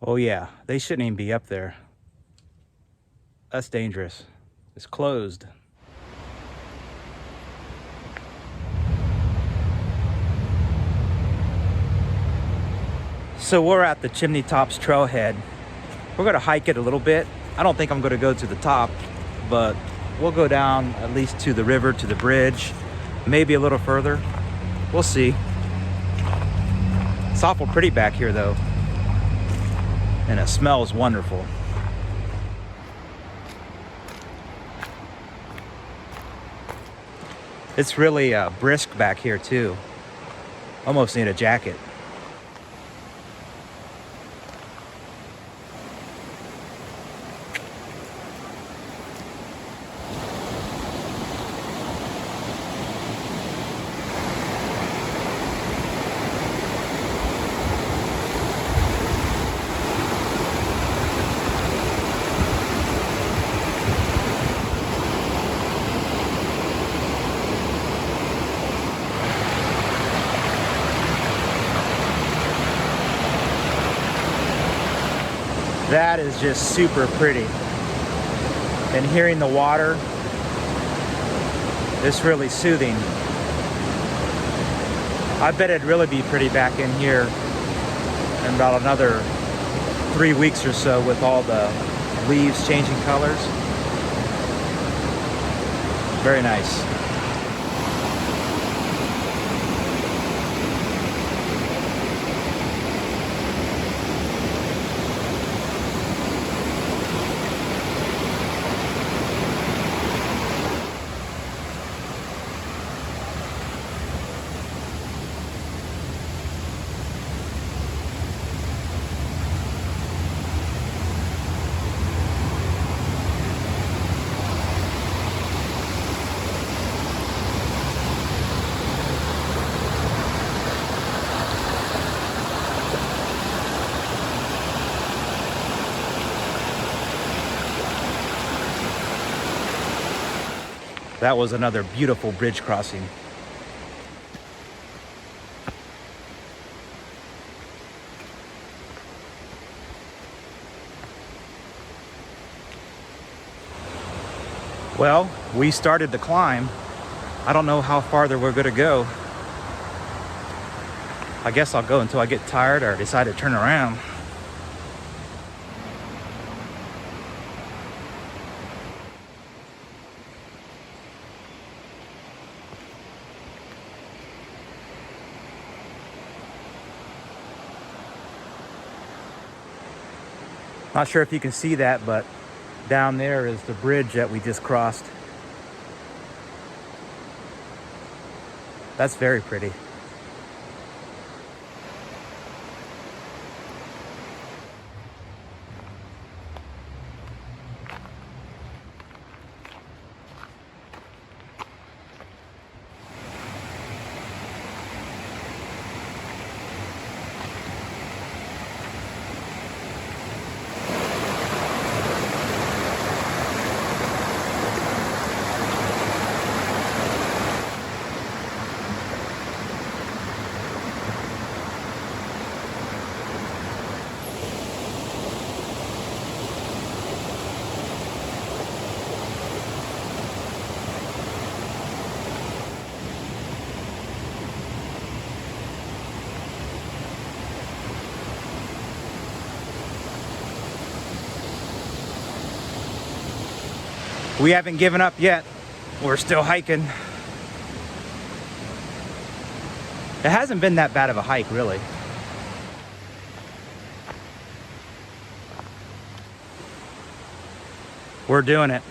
Oh yeah, they shouldn't even be up there. That's dangerous. It's closed. So we're at the Chimney Tops Trailhead. We're gonna hike it a little bit. I don't think I'm gonna go to the top, but we'll go down at least to the river, to the bridge, maybe a little further. We'll see. It's awful pretty back here though, and it smells wonderful. It's really brisk back here too. Almost need a jacket. That is just super pretty. And hearing the water, it's really soothing. I bet it'd really be pretty back in here in about another 3 weeks or so with all the leaves changing colors. Very nice. That was another beautiful bridge crossing. Well, we started the climb. I don't know how farther we're gonna go. I guess I'll go until I get tired or decide to turn around. Not sure if you can see that, but down there is the bridge that we just crossed. That's very pretty. We haven't given up yet. We're still hiking. It hasn't been that bad of a hike, really. We're doing it.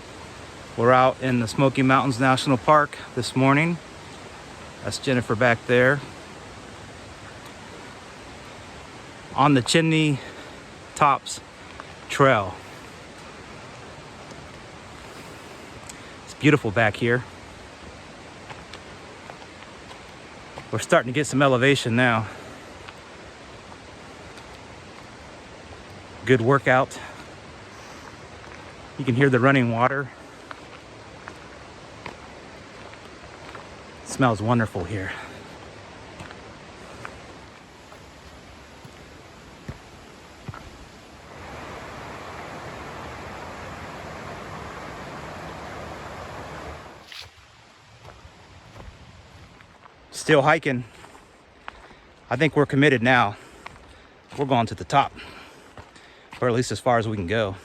We're out in the Smoky Mountains National Park this morning. That's Jennifer back there. On the Chimney Tops Trail. Beautiful back here. We're starting to get some elevation now. Good workout. You can hear the running water. It smells wonderful here. Still hiking. I think we're committed now. We're going to the top, or at least as far as we can go.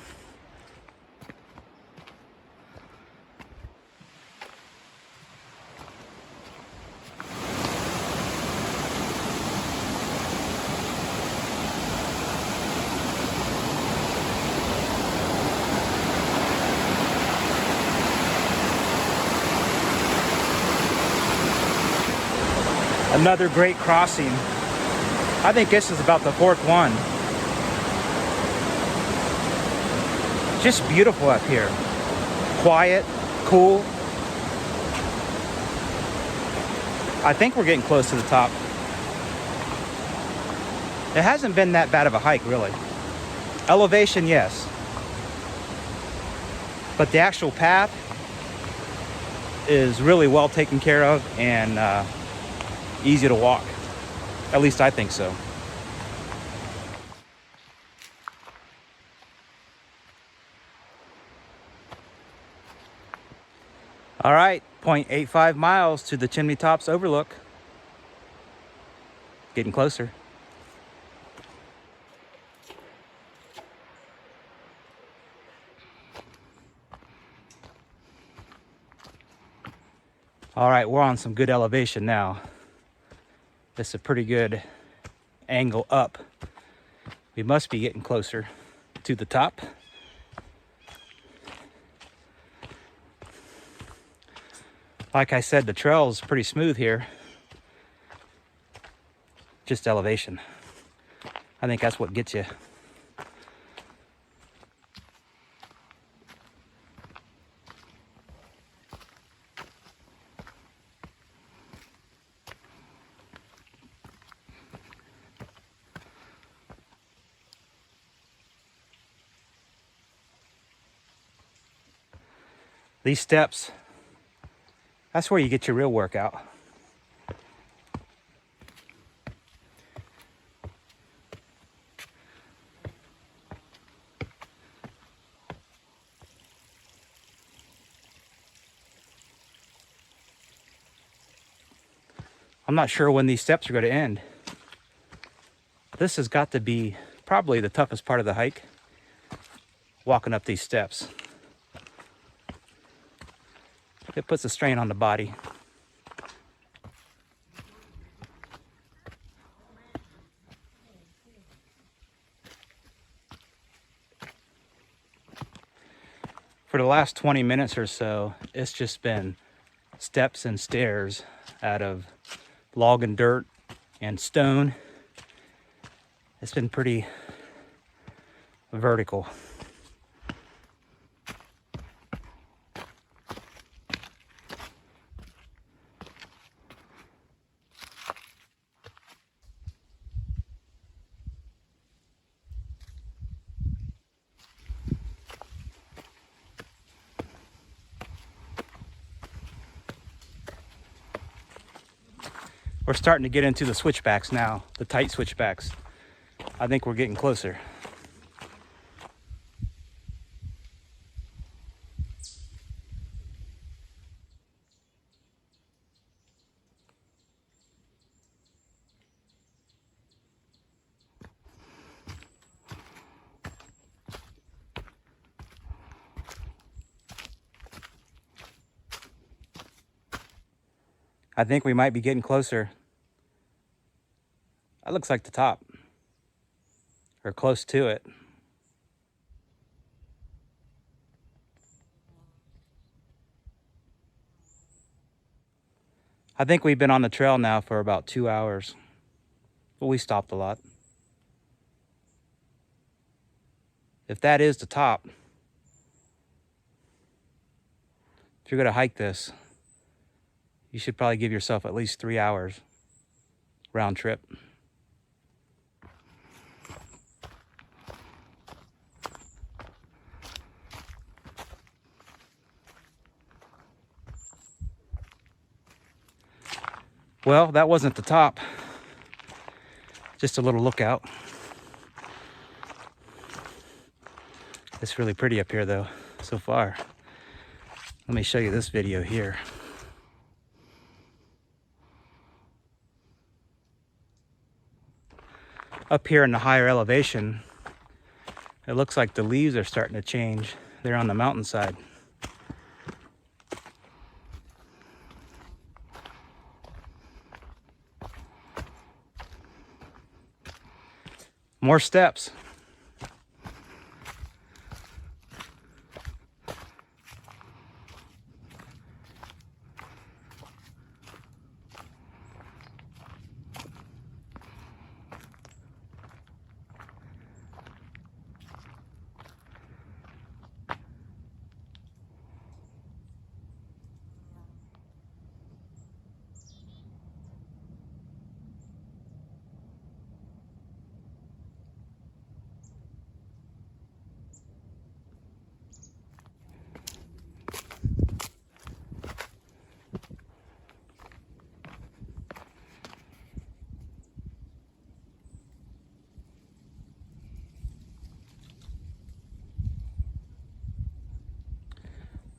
Another great crossing. I think this is about the fourth one. Just beautiful up here. Quiet, cool. I think we're getting close to the top. It hasn't been that bad of a hike, really. Elevation, yes. But the actual path is really well taken care of and easy to walk. At least I think so. All right, 0.85 miles to the Chimney Tops Overlook. Getting closer. All right, we're on some good elevation now. This is a pretty good angle up. We must be getting closer to the top. Like I said, the trail is pretty smooth here. Just elevation. I think that's what gets you. These steps, that's where you get your real workout. I'm not sure when these steps are going to end. This has got to be probably the toughest part of the hike, walking up these steps. It puts a strain on the body. For the last 20 minutes or so, it's just been steps and stairs out of log and dirt and stone. It's been pretty vertical. We're starting to get into the switchbacks now, the tight switchbacks. I think we're getting closer. I think we might be getting closer. That looks like the top, or close to it. I think we've been on the trail now for about 2 hours, but we stopped a lot. If that is the top, if you're gonna hike this, you should probably give yourself at least 3 hours round trip. Well, that wasn't the top. Just a little lookout. It's really pretty up here though, so far. Let me show you this video here. Up here in the higher elevation, it looks like the leaves are starting to change. They're on the mountainside. More steps.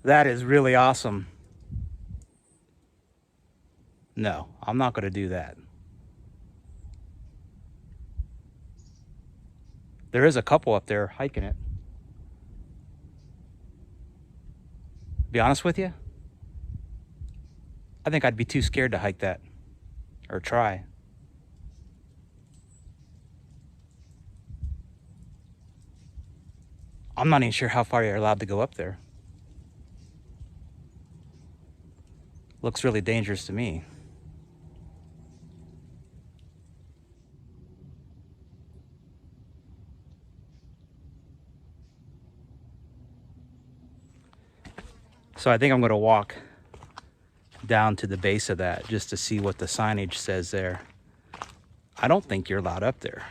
That is really awesome. No, I'm not going to do that. There is a couple up there hiking it. Be honest with you, I think I'd be too scared to hike that or try. I'm not even sure how far you're allowed to go up there. Looks really dangerous to me. So I think I'm going to walk down to the base of that just to see what the signage says there. I don't think you're allowed up there.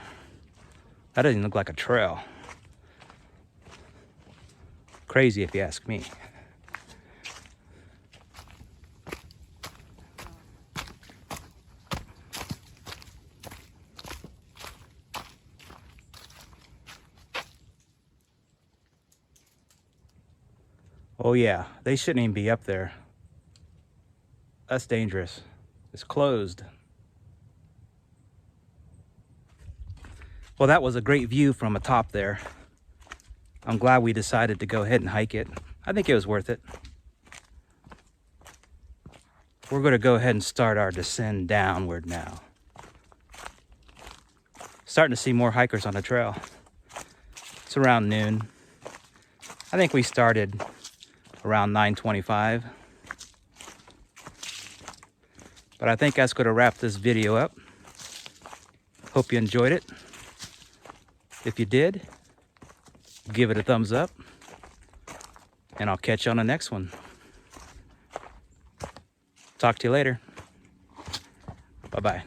That doesn't look like a trail. Crazy if you ask me. Oh yeah, they shouldn't even be up there. That's dangerous. It's closed. Well, that was a great view from atop there. I'm glad we decided to go ahead and hike it. I think it was worth it. We're going to go ahead and start our descent downward now. Starting to see more hikers on the trail. It's around noon. I think we started around 9:25. But I think that's going to wrap this video up. Hope you enjoyed it. If you did, give it a thumbs up. And I'll catch you on the next one. Talk to you later. Bye-bye.